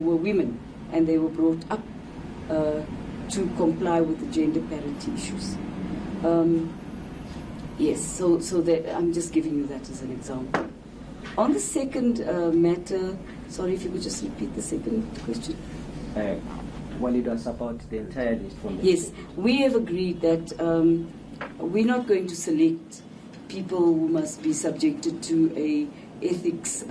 were women, and they were brought up to comply with the gender parity issues. Yes, so that, I'm just giving you that as an example. On the second matter, sorry if you could just repeat the second question. Well, it was about the entire list from the Yes, we have agreed that we're not going to select people who must be subjected to a ethics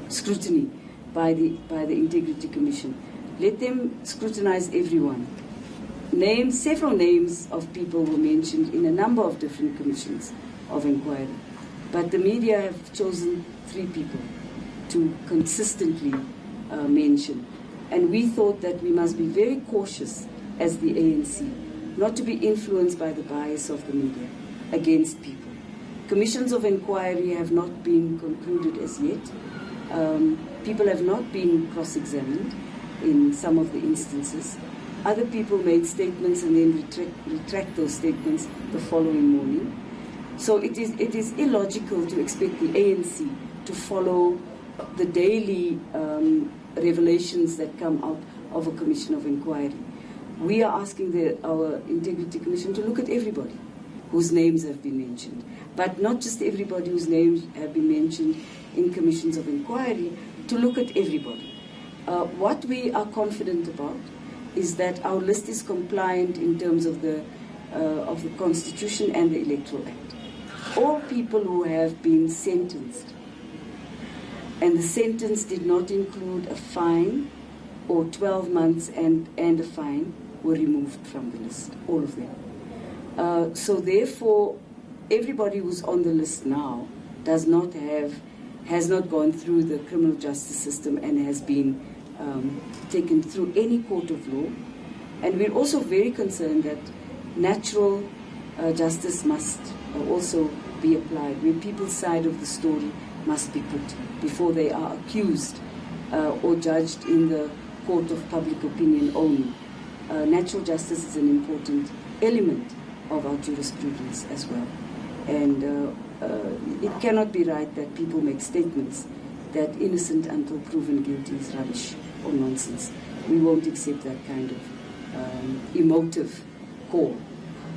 scrutiny by the Integrity Commission. Let them scrutinize everyone. Several names of people were mentioned in a number of different commissions of inquiry, but the media have chosen 3 people to consistently mention, and we thought that we must be very cautious as the ANC, not to be influenced by the bias of the media against people. Commissions of inquiry have not been concluded as yet. People have not been cross-examined in some of the instances. Other people made statements and then retract those statements the following morning. So it is illogical to expect the ANC to follow the daily revelations that come out of a commission of inquiry. We are asking our Integrity Commission to look at everybody whose names have been mentioned, but not just everybody whose names have been mentioned in commissions of inquiry, to look at everybody. What we are confident about is that our list is compliant in terms of the Constitution and the Electoral Act. All people who have been sentenced, and the sentence did not include a fine or 12 months and a fine, were removed from the list, all of them. So therefore, everybody who's on the list now has not gone through the criminal justice system and has been taken through any court of law. And we're also very concerned that natural justice must also be applied, where people's side of the story must be put before they are accused or judged in the court of public opinion only. Natural justice is an important element of our jurisprudence as well. And it cannot be right that people make statements that innocent until proven guilty is rubbish or nonsense. We won't accept that kind of emotive call.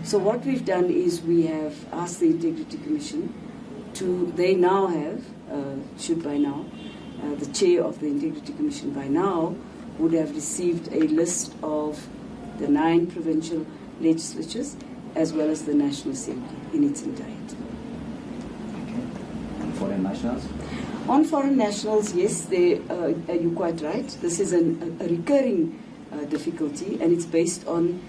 So what we've done is we have asked the Integrity Commission they now have, should by now, the chair of the Integrity Commission by now would have received a list of the 9 provincial legislatures as well as the National Assembly in its entirety. Okay. And foreign nationals? On foreign nationals, yes, you're quite right. This is a recurring difficulty, and it's based on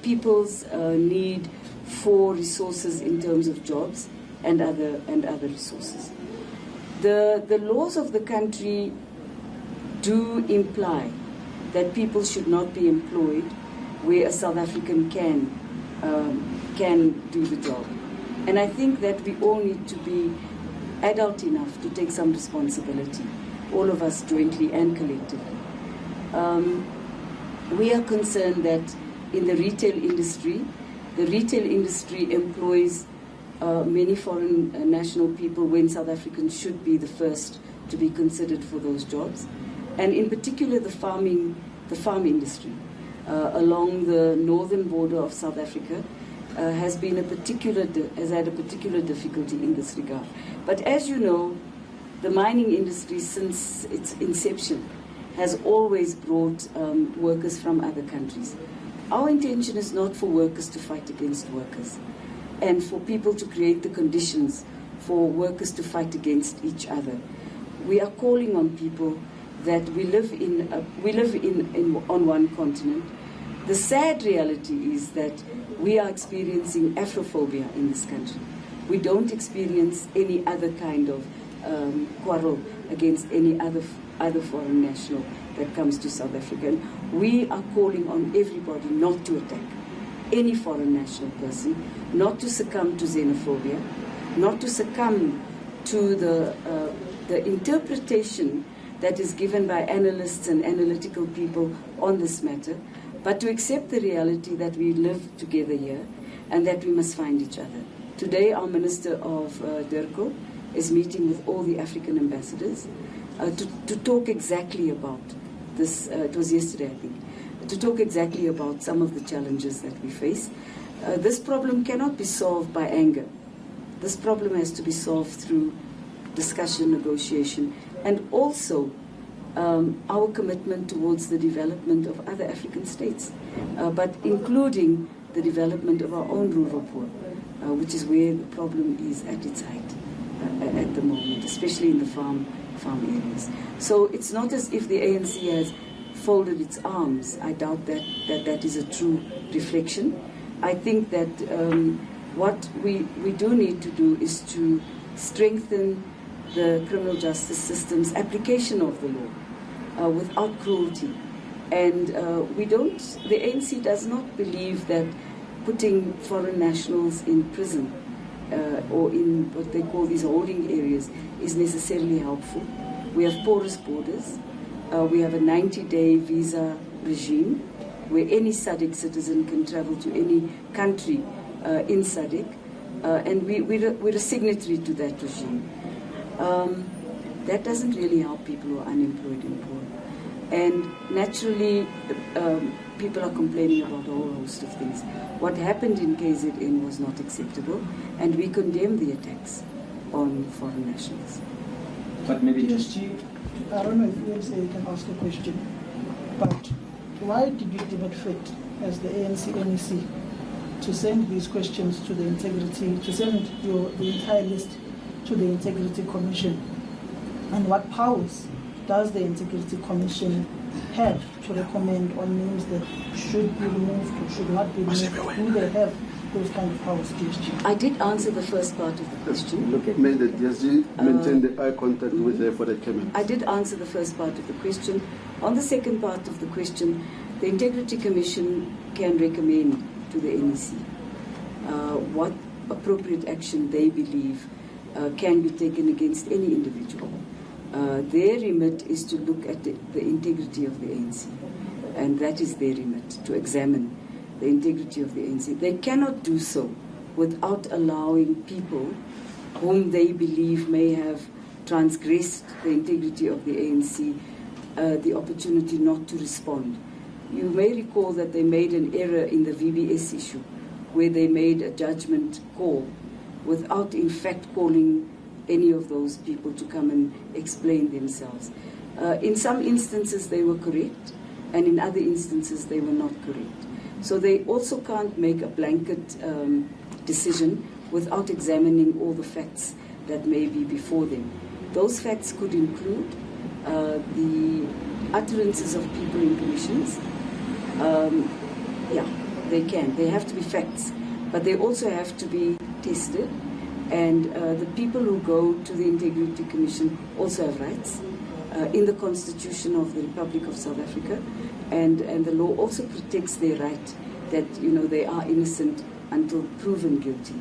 people's need for resources in terms of jobs and other resources. The laws of the country do imply that people should not be employed where a South African can do the job. And I think that we all need to be adult enough to take some responsibility, all of us jointly and collectively. We are concerned that in the retail industry employs many foreign national people when South Africans should be the first to be considered for those jobs. And in particular the farm industry along the northern border of South Africa has had a particular difficulty in this regard. But as you know, the mining industry since its inception has always brought workers from other countries. Our intention is not for workers to fight against workers and for people to create the conditions for workers to fight against each other. We are calling on people that we live on one continent. The sad reality is that we are experiencing Afrophobia in this country. We don't experience any other kind of quarrel against any other foreign national that comes to South Africa. And we are calling on everybody not to attack any foreign national person, not to succumb to xenophobia, not to succumb to the interpretation that is given by analysts and analytical people on this matter, but to accept the reality that we live together here and that we must find each other. Today, our Minister of Durko is meeting with all the African ambassadors to talk exactly about this. It was yesterday, I think, to talk exactly about some of the challenges that we face. This problem cannot be solved by anger. This problem has to be solved through discussion, negotiation, and also our commitment towards the development of other African states, but including the development of our own rural poor, which is where the problem is at its height at the moment, especially in the farm areas. So it's not as if the ANC has folded its arms. I doubt that is a true reflection. I think that what we do need to do is to strengthen the criminal justice system's application of the law without cruelty. And the ANC does not believe that putting foreign nationals in prison or in what they call these holding areas is necessarily helpful. We have porous borders. We have a 90-day visa regime where any SADC citizen can travel to any country in SADC, and we're a signatory to that regime. That doesn't really help people who are unemployed and poor. And naturally, people are complaining about a whole host of things. What happened in KZN was not acceptable, and we condemn the attacks on foreign nationals. But maybe I don't know if you can ask a question, but why did you deem it fit as the ANC NEC to send these questions to the integrity, to send the entire list to the Integrity Commission? And what powers does the Integrity Commission have to recommend on names that should be removed or should not be removed? Do they have those kind of powers, DSG? I did answer the first part of the question. Look, may the DSG maintain the eye contact with her for the comment. I did answer the first part of the question. On the second part of the question, the Integrity Commission can recommend to the NEC what appropriate action they believe can be taken against any individual. Their remit is to look at the integrity of the ANC, and that is their remit, to examine the integrity of the ANC. They cannot do so without allowing people whom they believe may have transgressed the integrity of the ANC the opportunity not to respond. You may recall that they made an error in the VBS issue, where they made a judgment call without in fact calling any of those people to come and explain themselves. In some instances they were correct, and in other instances they were not correct. So they also can't make a blanket decision without examining all the facts that may be before them. Those facts could include the utterances of people in commissions. They can. They have to be facts, but they also have to be tested. And the people who go to the Integrity Commission also have rights in the Constitution of the Republic of South Africa, and the law also protects their right that they are innocent until proven guilty.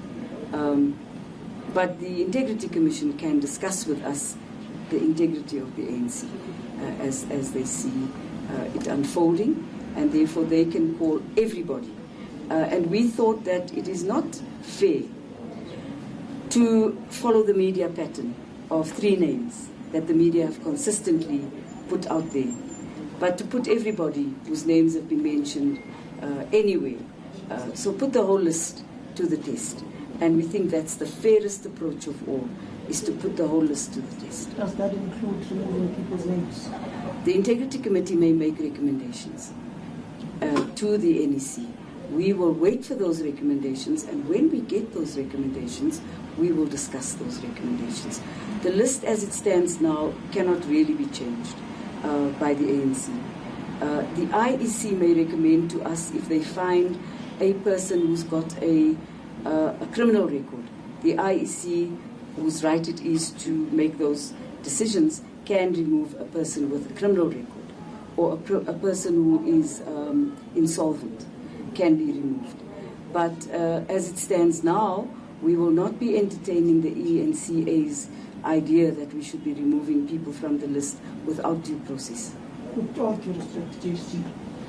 But the Integrity Commission can discuss with us the integrity of the ANC as they see it unfolding, and therefore they can call everybody. And we thought that it is not fair to follow the media pattern of 3 names that the media have consistently put out there, but to put everybody whose names have been mentioned anywhere. So put the whole list to the test. And we think that's the fairest approach of all, is to put the whole list to the test. Does that include removing people's names? The Integrity Committee may make recommendations to the NEC. We will wait for those recommendations, and when we get those recommendations, we will discuss those recommendations. The list as it stands now cannot really be changed by the ANC. The IEC may recommend to us if they find a person who's got a criminal record. The IEC, whose right it is to make those decisions, can remove a person with a criminal record, or a person who is insolvent can be removed. But as it stands now, we will not be entertaining the ENCA's idea that we should be removing people from the list without due process. With all due respect, JC,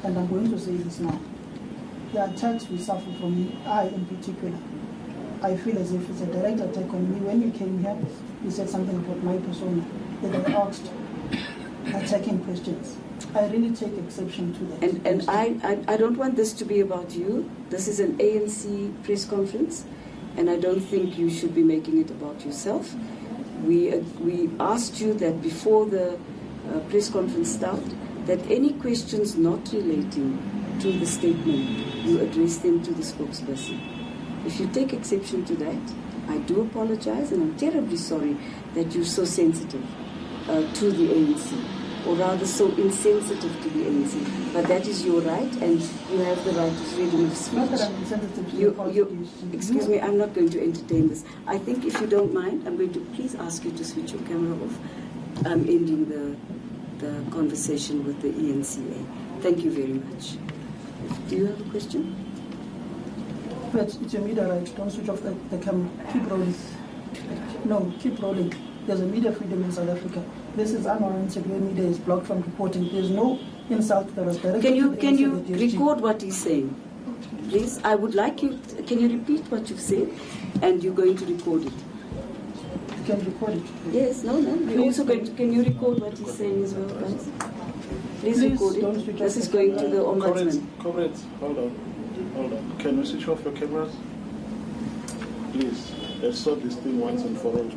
and I'm going to say this now, the attacks we suffer from, I in particular, I feel as if it's a direct attack on me. When you came here, you said something about my persona, that I asked attacking questions. I really take exception to that. And I don't want this to be about you. This is an ANC press conference, and I don't think you should be making it about yourself. We asked you that before the press conference started, that any questions not relating to the statement, you address them to the spokesperson. If you take exception to that, I do apologize, and I'm terribly sorry that you're so sensitive to the ANC, or rather so insensitive to the ANC. But that is your right, and you have the right to freedom of speech. Not that I'm insensitive to the excuse me, I'm not going to entertain this. I think if you don't mind, I'm going to please ask you to switch your camera off. I'm ending the conversation with the ENCA. Thank you very much. Do you have a question? But it's your media right. Don't switch off the camera. Keep rolling. No, keep rolling. There's a media freedom in South Africa. This is unwarranted where media is blocked from reporting. There's no insult that was directed Can you to the record what he's saying? Please, I would like you, can you repeat what you've said? And you're going to record it. You can record it. Yes, no. We're also going to, can you record what he's saying as well, guys? Please record it. This is going to the Ombudsman. Comrades, hold on. Can you switch off your cameras? Please, let's sort this thing once and for all.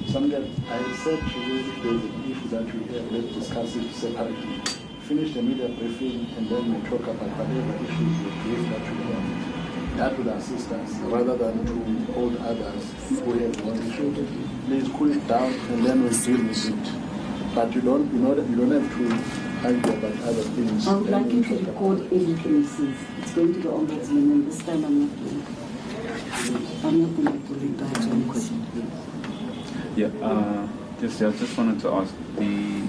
Sometimes I said to you, if there's an issue that we have, let's discuss it separately. Finish the media briefing and then we talk about whatever issues we believe that we have. That would assist us rather than to hold others who have one issue. Please cool it down and then we'll deal with it. But you don't have to argue about other things. I would like you to record everything he says. It's going to the Ombudsman, and this time I'm not going to reply to any question. Yeah, I just wanted to ask the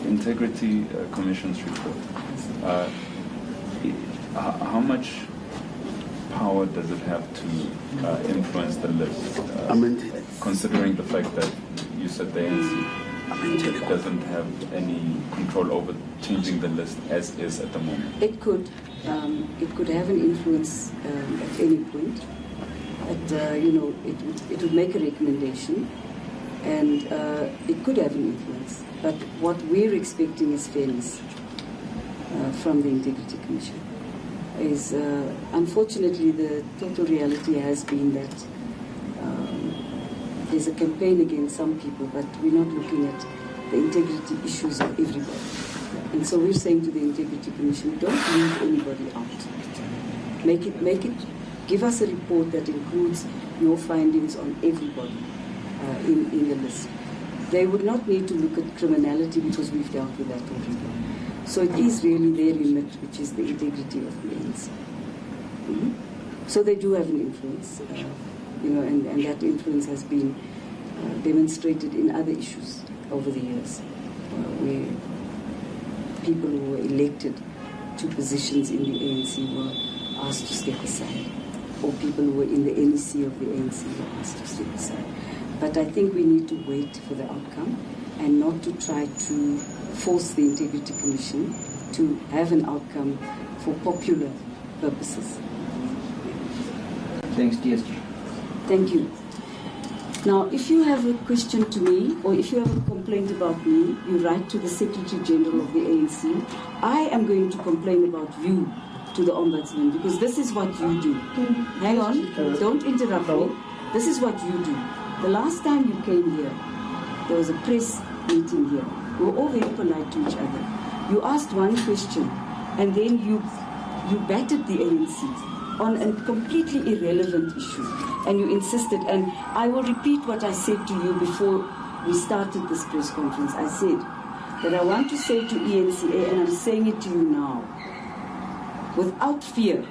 Integrity Commission's report. How much power does it have to influence the list? Considering the fact that you said the ANC doesn't have any control over changing the list as is at the moment. It could have an influence at any point. It would make a recommendation, and it could have an influence. But what we're expecting is fairness from the Integrity Commission. Unfortunately, the total reality has been that there's a campaign against some people, but we're not looking at the integrity issues of everybody. And so we're saying to the Integrity Commission, don't leave anybody out. Make it. Give us a report that includes your findings on everybody in the list. They would not need to look at criminality because we've dealt with that already. So it is really their remit, which is the integrity of the ANC. So they do have an influence, and that influence has been demonstrated in other issues over the years, where people who were elected to positions in the ANC were asked to step aside, or people who were in the NEC of the ANC were asked to step aside. But I think we need to wait for the outcome and not to try to force the Integrity Commission to have an outcome for popular purposes. Thanks, DSG. Thank you. Now, if you have a question to me, or if you have a complaint about me, you write to the Secretary General of the ANC. I am going to complain about you to the Ombudsman, because this is what you do. Hang on, don't interrupt me. This is what you do. The last time you came here, there was a press meeting here. We were all very polite to each other. You asked one question, and then you battered the ANC on a completely irrelevant issue, and you insisted. And I will repeat what I said to you before we started this press conference. I said that I want to say to ENCA, and I'm saying it to you now, without fear,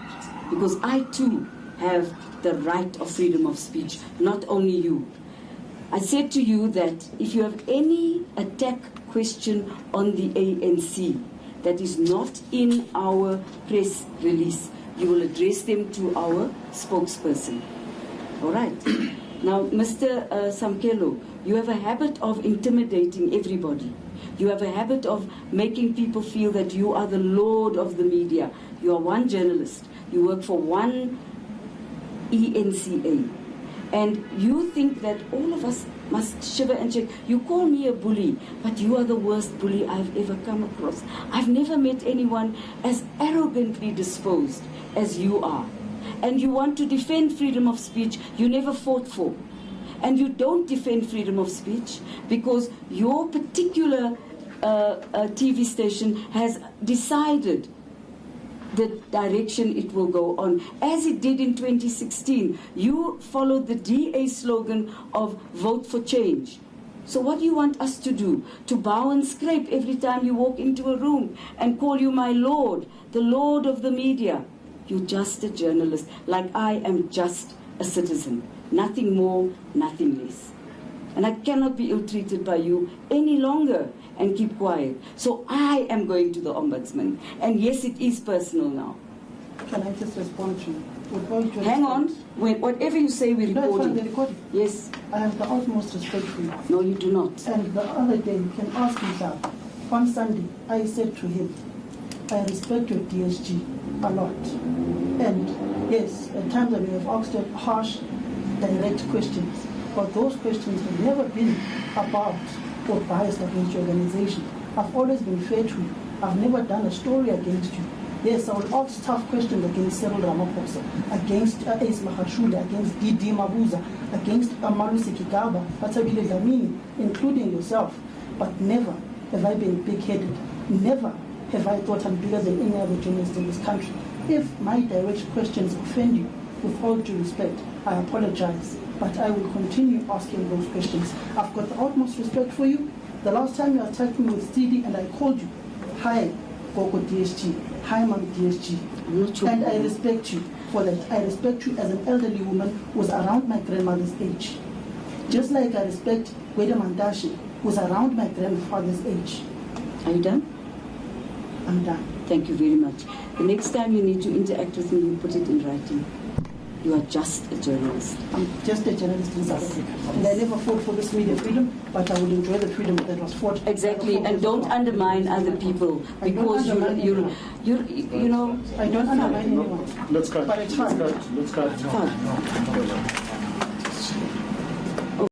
because I too have the right of freedom of speech, not only you. I said to you that if you have any attack question on the ANC that is not in our press release, you will address them to our spokesperson. All right. Now, Mr. Samkelo, you have a habit of intimidating everybody. You have a habit of making people feel that you are the lord of the media. You are one journalist. You work for one ENCA. And you think that all of us must shiver and shake. You call me a bully, but you are the worst bully I've ever come across. I've never met anyone as arrogantly disposed as you are. And you want to defend freedom of speech you never fought for. And you don't defend freedom of speech because your particular TV station has decided the direction it will go on, as it did in 2016. You followed the DA slogan of vote for change. So what do you want us to do? To bow and scrape every time you walk into a room and call you my lord, the lord of the media? You're just a journalist, like I am just a citizen. Nothing more, nothing less. And I cannot be ill-treated by you any longer and keep quiet. So I am going to the Ombudsman. And yes, it is personal now. Can I just respond to you? Hang on. Whatever you say, we're recording. No, recording. Yes. I have the utmost respect for you. No, you do not. And the other day, you can ask himself. On Sunday, I said to him, I respect your DSG a lot. And yes, at times I may have asked you harsh, direct questions. But those questions have never been about or biased against your organization. I've always been fair to you. I've never done a story against you. Yes, I will ask tough questions against Cyril Ramaphosa, against Ace Magashule, against Didi Mabuza, against Amalusi Kigaba, Batabile Dlamini, including yourself. But never have I been big-headed. Never have I thought I'm bigger than any other journalist in this country. If my direct questions offend you, with all due respect, I apologize. But I will continue asking those questions. I've got the utmost respect for you. The last time you attacked me with CD and I called you, hi, Gogo DSG, hi, Mom DSG. And I respect you for that. I respect you as an elderly woman who was around my grandmother's age. Just like I respect Gwede Mandashi, who was around my grandfather's age. Are you done? I'm done. Thank you very much. The next time you need to interact with me, you put it in writing. You are just a journalist. I'm just a journalist in South Africa. And I never fought for this media freedom, but I will enjoy the freedom that was fought. Exactly, and don't undermine other people because you know. I don't undermine anyone. Let's cut. But it's fine. Let's cut. Fine.